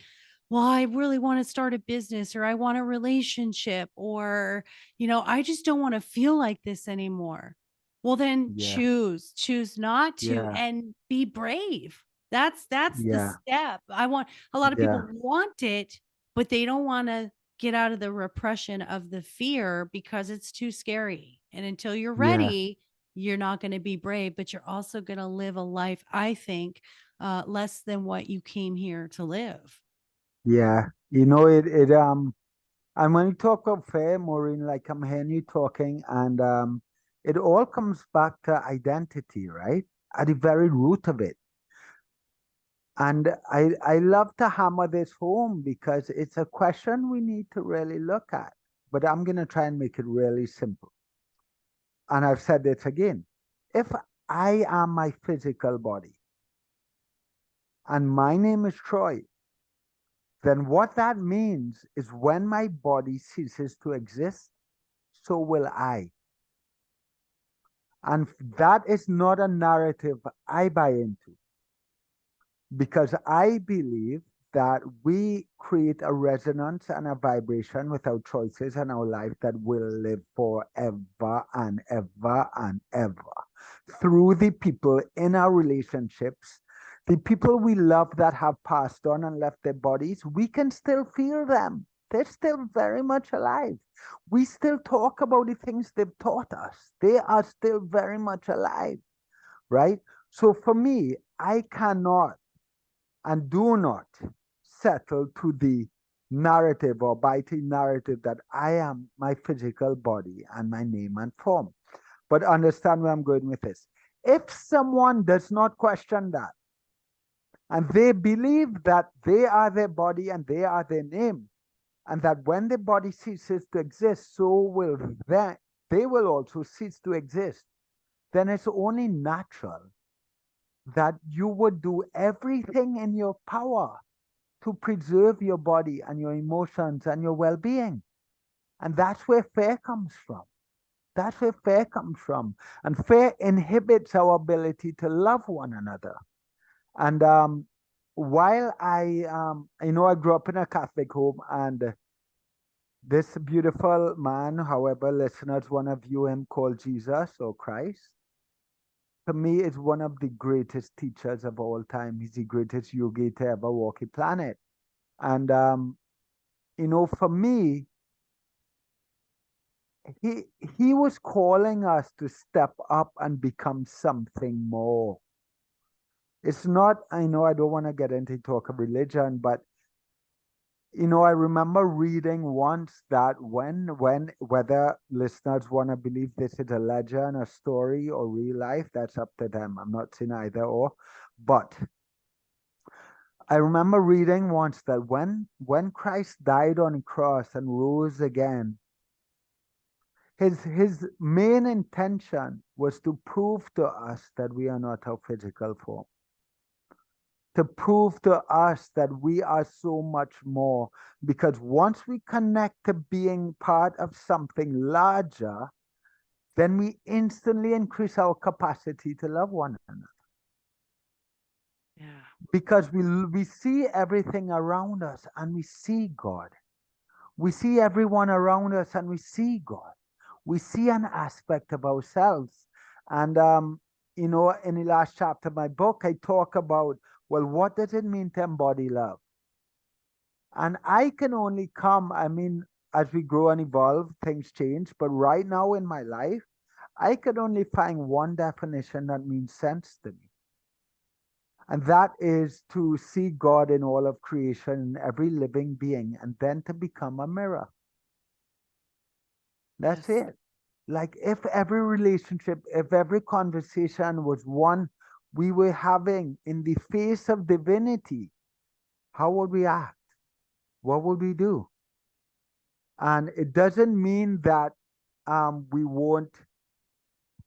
well, I really want to start a business, or I want a relationship, or, I just don't want to feel like this anymore. Well, then Yeah. choose not to, Yeah. and be brave. That's the Yeah. step. I want a lot of people Yeah. want it, but they don't want to get out of the repression of the fear because it's too scary. And until you're Yeah. ready, you're not going to be brave, but you're also going to live a life, I think, less than what you came here to live. Yeah. It and when you talk of fair, Maureen, like I'm hearing you talking, and it all comes back to identity, right? At the very root of it. And I love to hammer this home because it's a question we need to really look at. But I'm going to try and make it really simple. And I've said this again. If I am my physical body and my name is Troy, then what that means is when my body ceases to exist, so will I. And that is not a narrative I buy into, because I believe that we create a resonance and a vibration with our choices and our life that will live forever and ever and ever through the people in our relationships. The people we love that have passed on and left their bodies, we can still feel them. They're still very much alive. We still talk about the things they've taught us. They are still very much alive, right? So for me, I cannot and do not settle to the narrative or buy the narrative that I am my physical body and my name and form. But understand where I'm going with this. If someone does not question that, and they believe that they are their body and they are their name, and that when the body ceases to exist, so will they will also cease to exist, then it's only natural that you would do everything in your power to preserve your body and your emotions and your well-being. And that's where fear comes from. That's where fear comes from. And fear inhibits our ability to love one another. And while I grew up in a Catholic home, and this beautiful man, however listeners want to view him, called Jesus or Christ, to me is one of the greatest teachers of all time. He's the greatest yogi to ever walk the planet. And for me, he he was calling us to step up and become something more. It's not, I know I don't want to get into talk of religion, but I remember reading once that when whether listeners want to believe this is a legend, a story, or real life, that's up to them. I'm not saying either or. But I remember reading once that when Christ died on the cross and rose again, his main intention was to prove to us that we are not our physical form, to prove to us that we are so much more. Because once we connect to being part of something larger, then we instantly increase our capacity to love one another. Yeah. Because we see everything around us and we see God. We see everyone around us and we see God. We see an aspect of ourselves. And, in the last chapter of my book, I talk about, well, what does it mean to embody love? And I can only come, I mean, as we grow and evolve, things change. But right now in my life, I could only find one definition that means sense to me. And that is to see God in all of creation, in every living being, and then to become a mirror. That's Yes. it. Like if every relationship, if every conversation was one we were having in the face of divinity, how would we act? What would we do? And it doesn't mean that we won't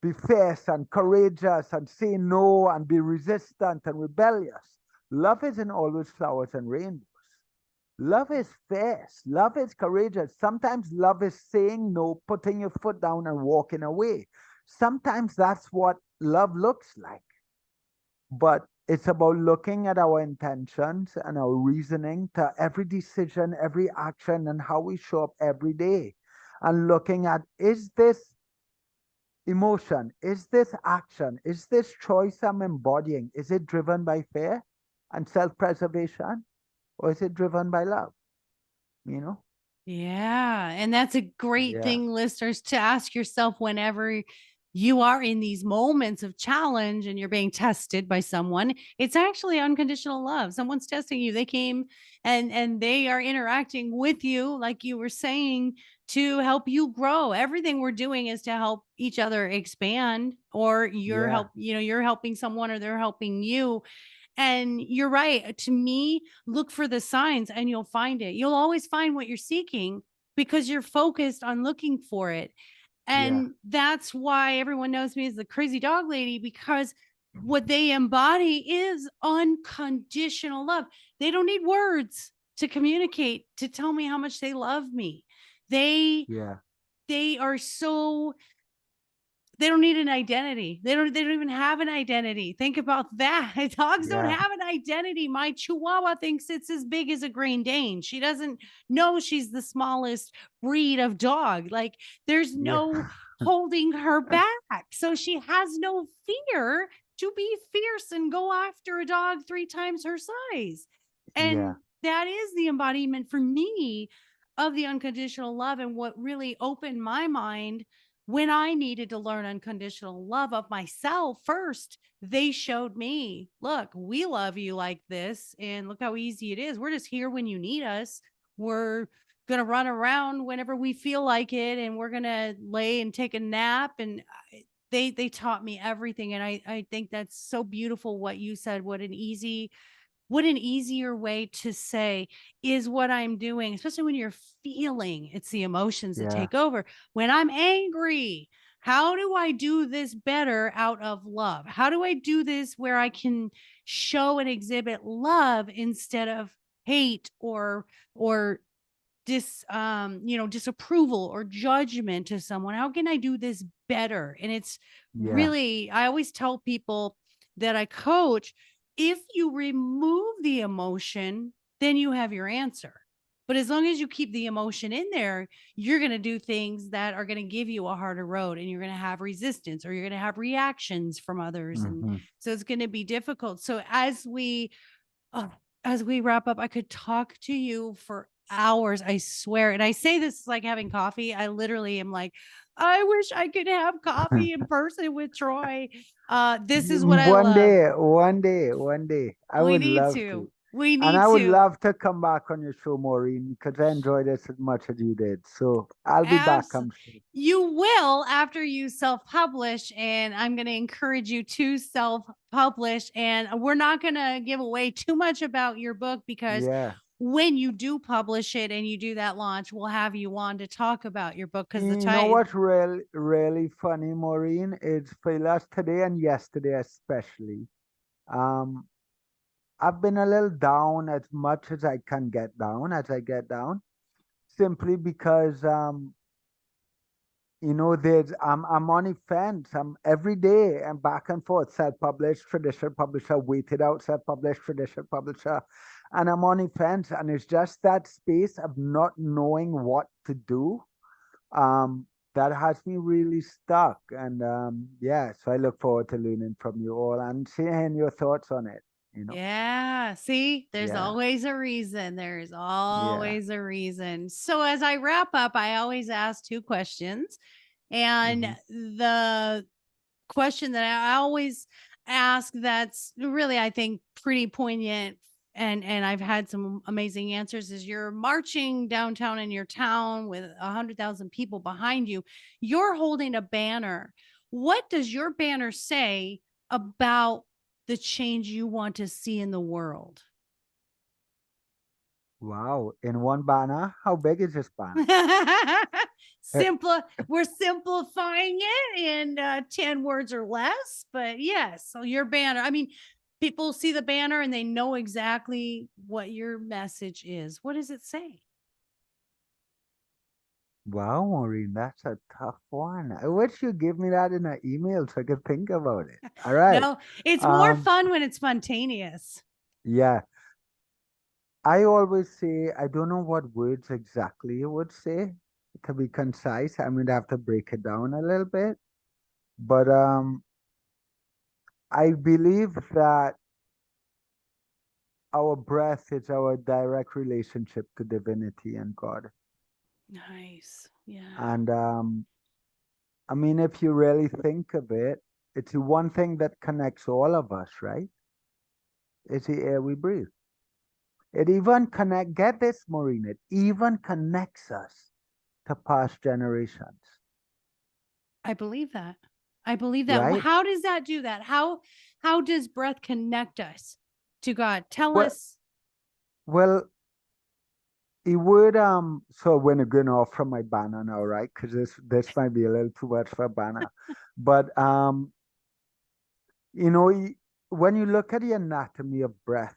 be fierce and courageous and say no and be resistant and rebellious. Love isn't always flowers and rainbows. Love is fierce. Love is courageous. Sometimes love is saying no, putting your foot down and walking away. Sometimes that's what love looks like. But it's about looking at our intentions and our reasoning to every decision, every action, and how we show up every day. And looking at, is this emotion, is this action, is this choice I'm embodying, is it driven by fear and self-preservation, or is it driven by love? You know? Yeah. And that's a great Yeah, thing, listeners, to ask yourself whenever you are in these moments of challenge and you're being tested by someone. It's actually unconditional love. Someone's testing you. They came and they are interacting with you, like you were saying, to help you grow. Everything we're doing is to help each other expand, or yeah, you're helping someone or they're helping you. And you're right. To me, look for the signs and you'll find it. You'll always find what you're seeking because you're focused on looking for it. yeah, And that's why everyone knows me as the crazy dog lady, because what they embody is unconditional love. They don't need words to communicate, to tell me how much they love me. They yeah, they are so they don't need an identity. They don't even have an identity. Think about that. Dogs don't yeah, have an identity. My chihuahua thinks it's as big as a Great Dane. She doesn't know she's the smallest breed of dog. Like there's yeah, no holding her back. So she has no fear to be fierce and go after a dog 3 times her size. yeah, And that is the embodiment for me of the unconditional love, and what really opened my mind when I needed to learn unconditional love of myself first. They showed me, look, we love you like this, and look how easy it is. We're just here when you need us. We're going to run around whenever we feel like it, and we're going to lay and take a nap. And they taught me everything. And I think that's so beautiful what you said. What an easier way to say is what I'm doing, especially when you're feeling it's the emotions that yeah, take over. When I'm angry, how do I do this better out of love? How do I do this where I can show and exhibit love instead of hate or disapproval or judgment to someone? How can I do this better? And it's yeah, really, I always tell people that I coach, if you remove the emotion, then you have your answer. But as long as you keep the emotion in there, you're going to do things that are going to give you a harder road, and you're going to have resistance, or you're going to have reactions from others. And hmm, so it's going to be difficult. So oh, as we wrap up, I could talk to you for hours, I swear. And I say this like having coffee. I literally am like, I wish I could have coffee in person with Troy. This is what I One love. day, one day, one day, I We would need love to. to. We And need I would to. love to come back on your show, Maureen, because I enjoyed this as much as you did. So I'll be back, Abs I'm sure. You will after you self-publish, and I'm going to encourage you to self-publish. And we're not going to give away too much about your book, because Yeah. when you do publish it and you do that launch, we'll have you on to talk about your book, because the You know title. what's really funny, Maureen, is for us today and yesterday especially. Um, I've been a little down as much as I can get down, as I get down, simply because I'm on a fence. I'm every day and back and forth, self-published, traditional publisher, waited out, self-published, traditional publisher. And I'm on a fence, and it's just that space of not knowing what to do. That has me really stuck. And yeah, so I look forward to learning from you all and seeing your thoughts on it. you know? Yeah. See, there's Yeah, always a reason. There's yeah. always a reason. So, as I wrap up, I always ask two questions. And Hmm. the question that I always ask that's really, I think, pretty poignant, and I've had some amazing answers, is you're marching downtown in your town with 100,000 people behind you. You're holding a banner. What does your banner say about the change you want to see in the world? Wow. In one banner, how big is this banner? Simple. We're simplifying it in 10 words or less, but yes. So your banner, I mean, people see the banner and they know exactly what your message is. What does it say? Wow, Maureen, that's a tough one. I wish you give me that in an email so I could think about it. All right. No, it's more Um, fun when it's spontaneous. yeah. I always say I don't know what words exactly you would say to be concise. I'm gonna have to break it down a little bit. But I believe that our breath is our direct relationship to divinity and God. Nice. Yeah. And I mean, if you really think of it, it's the one thing that connects all of us, right? It's the air we breathe. It even get this, Maureen, it even connects us to past generations, I believe that. I believe that. right? How does that do that? How does breath connect us to God? Tell Well, us. well, it would so we're going off from my banner now, right? Because this might be a little too much for a banner. But you know, when you look at the anatomy of breath,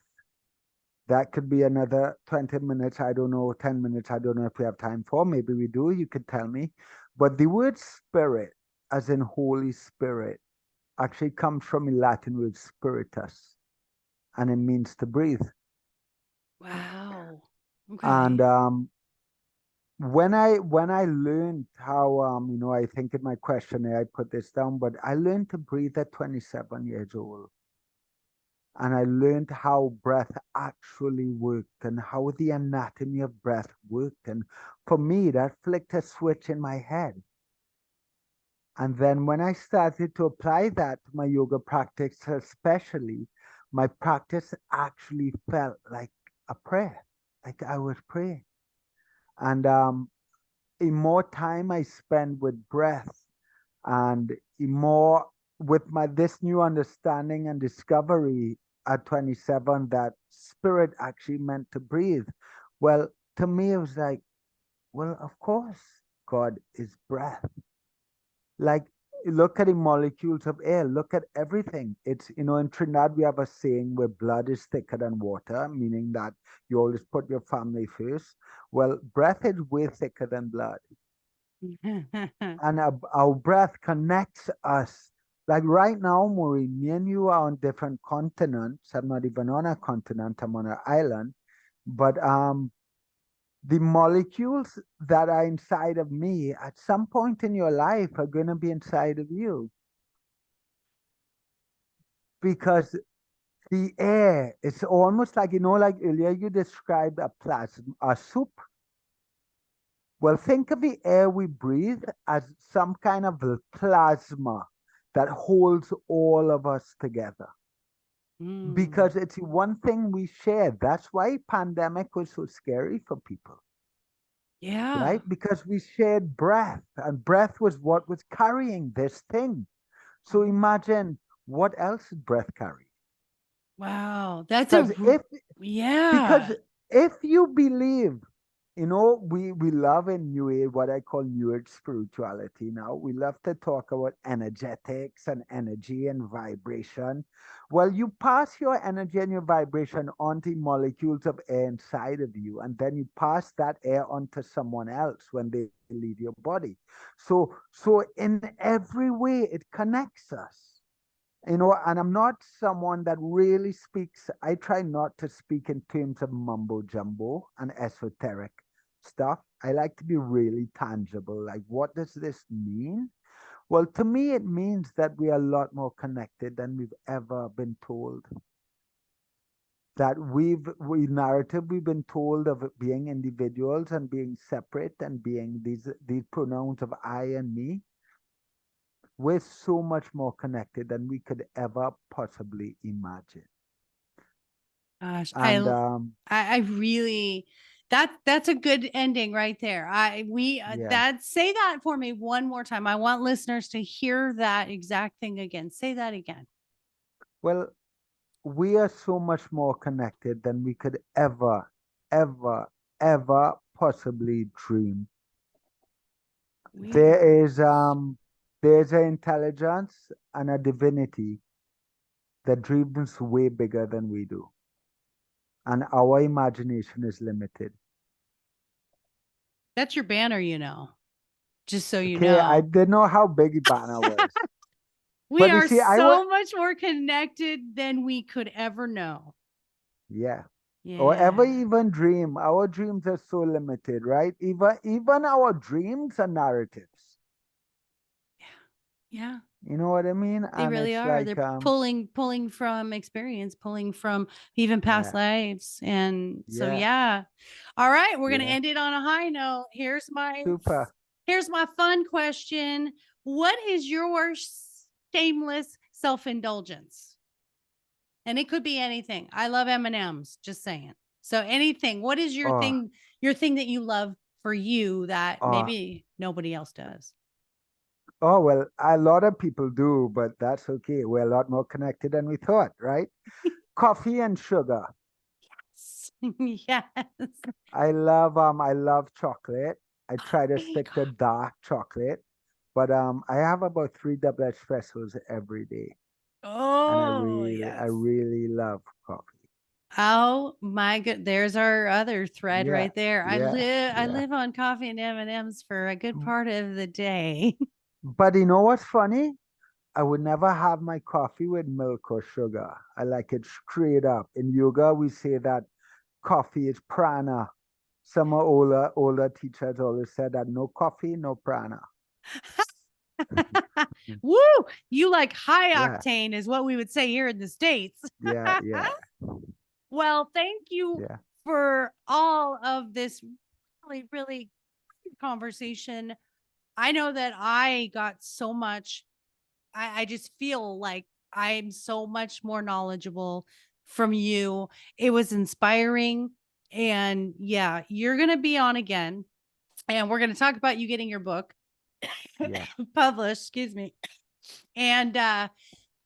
that could be another 20 minutes. I don't know, 10 minutes. I don't know if we have time for. Maybe we do. You could tell me. But the word spirit, as in Holy Spirit, actually comes from the Latin word spiritus, and it means to breathe. Wow. And Okay. when I learned how you know, I think in my questionnaire I put this down, but I learned to breathe at 27 years old. And I learned how breath actually worked and how the anatomy of breath worked. And for me, that flicked a switch in my head. And then when I started to apply that to my yoga practice, especially, my practice actually felt like a prayer, like I was praying. And the more time I spend with breath, and the more with my this new understanding and discovery at 27 that spirit actually meant to breathe. Well, to me, it was like, well, of course, God is breath. Like, look at the molecules of air, look at everything. It's, you know, in Trinidad, we have a saying where blood is thicker than water, meaning that you always put your family first. Well, breath is way thicker than blood. And our breath connects us. Like right now, Maureen, me and you are on different continents. I'm not even on a continent, I'm on an island. But the molecules that are inside of me at some point in your life are going to be inside of you because the air, it's almost like, you know, like earlier you described a plasma, a soup. Well, think of the air we breathe as some kind of plasma that holds all of us together Mm, because it's one thing we share. That's why pandemic was so scary for people, yeah. right? Because we shared breath, and breath was what was carrying this thing. So imagine what else is breath carry? Wow. That's Because because yeah. if you believe, you know, we love in New Age, what I call New Age spirituality now. We love to talk about energetics and energy and vibration. Well, you pass your energy and your vibration onto molecules of air inside of you, and then you pass that air onto someone else when they leave your body. So in every way, it connects us. You know, and I'm not someone that really speaks, I try not to speak in terms of mumbo jumbo and esoteric stuff. I like to be really tangible. Like, what does this mean? Well, to me, it means that we are a lot more connected than we've ever been told. that narrative we've been told of it being individuals and being separate and being these pronouns of I and me, we're so much more connected than we could ever possibly imagine. Gosh, And I really that's a good ending right there. yeah, That say that for me one more time. I want listeners to hear that exact thing again. Say that again. well, we are so much more connected than we could ever, ever, ever possibly dream. We are There is there's an intelligence and a divinity that dreams way bigger than we do. And our imagination is limited. that's your banner, you know. Just so you Okay, I know. didn't know how big the banner was. We But you are see, I was, so much more connected than we could ever know. yeah, or ever Yeah. even dream. Our dreams are so limited, right? Even our dreams are narratives. Yeah. You know what I mean? They And really it's are. like, They're pulling from experience, pulling from even past yeah, lives. And so yeah, yeah. All right, we're going to yeah, end it on a high note. super. Here's my fun question. What is your shameless self-indulgence? And it could be anything. I love M&Ms, just saying. So anything. What is Oh, your thing that you love for you that oh, maybe nobody else does? oh, well, a lot of people do, but that's okay. We're a lot more connected than we thought, right? Coffee and sugar. Yes. I love chocolate. I try to There you stick go. to dark chocolate, but I have about three double espressos every day, and Oh, I yes. really love coffee. Oh my good. There's our other thread Yeah, right there. yeah, I yeah. live on coffee and M&Ms for a good part of the day. But you know what's funny? I would never have my coffee with milk or sugar. I like it straight up. In yoga, we say that coffee is prana. Some older teachers always said that no coffee, no prana. Woo! You like high Yeah, octane is what we would say here in the States. yeah, yeah, Well, thank you yeah, for all of this really, really great conversation. I know that I got so much. I just feel like I'm so much more knowledgeable from you. It was inspiring. And yeah, you're going to be on again. And we're going to talk about you getting your book yeah. published. Excuse me. And I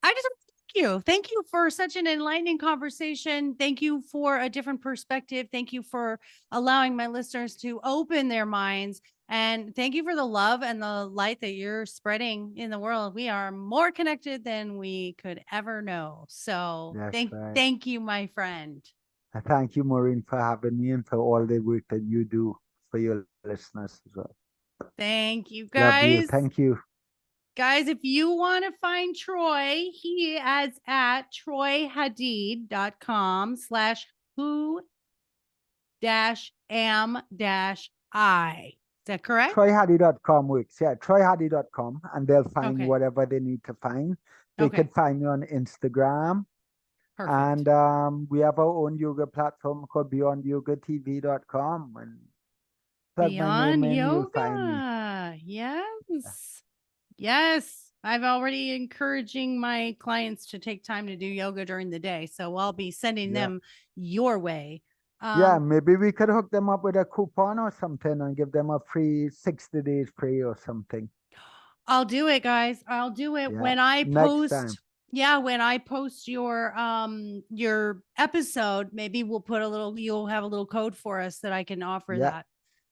just want to thank you. Thank you for such an enlightening conversation. Thank you for a different perspective. Thank you for allowing my listeners to open their minds. And thank you for the love and the light that you're spreading in the world. We are more connected than we could ever know. So That's right. thank you, my friend. I thank you, Maureen, for having me and for all the work that you do for your listeners as well. Thank you, Love you. guys. Thank you. Guys, if you want to find Troy, he is at troyhadeed.com/who dash am dash I. Is that correct? TroyHadeed.com works. Yeah, TroyHadeed.com, and they'll find Okay. whatever they need to find. They Okay. could find me on Instagram. Perfect. And we have our own yoga platform called BeyondYogaTV.com. And plug my name Beyond in, you'll find me. yoga. Yes. Yes. I've already encouraging my clients to take time to do yoga during the day. So I'll be sending Yeah. them your way. Yeah, Um, maybe we could hook them up with a coupon or something and give them a free 60 days free or something. I'll do it, guys. I'll do it Yeah. when I Next time. post. Yeah, when I post your episode, maybe we'll put a little you'll have a little code for us that I can offer Yeah. that.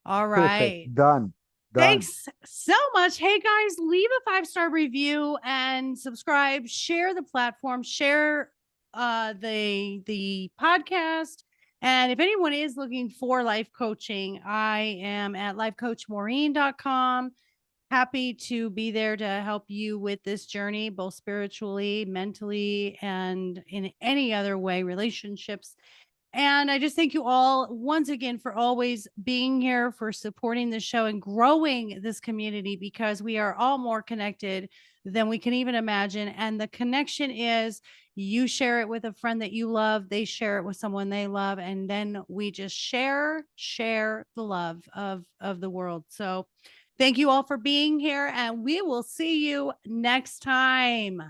All Perfect. right. Done. Done. Thanks so much. Hey guys, leave a 5-star review and subscribe, share the platform, share the podcast. And if anyone is looking for life coaching, I am at lifecoachmaureen.com. Happy to be there to help you with this journey, both spiritually, mentally, and in any other way, relationships. And I just thank you all once again for always being here, for supporting the show and growing this community, because we are all more connected than we can even imagine. And the connection is you share it with a friend that you love, they share it with someone they love, and then we just share the love of the world. So thank you all for being here, and we will see you next time.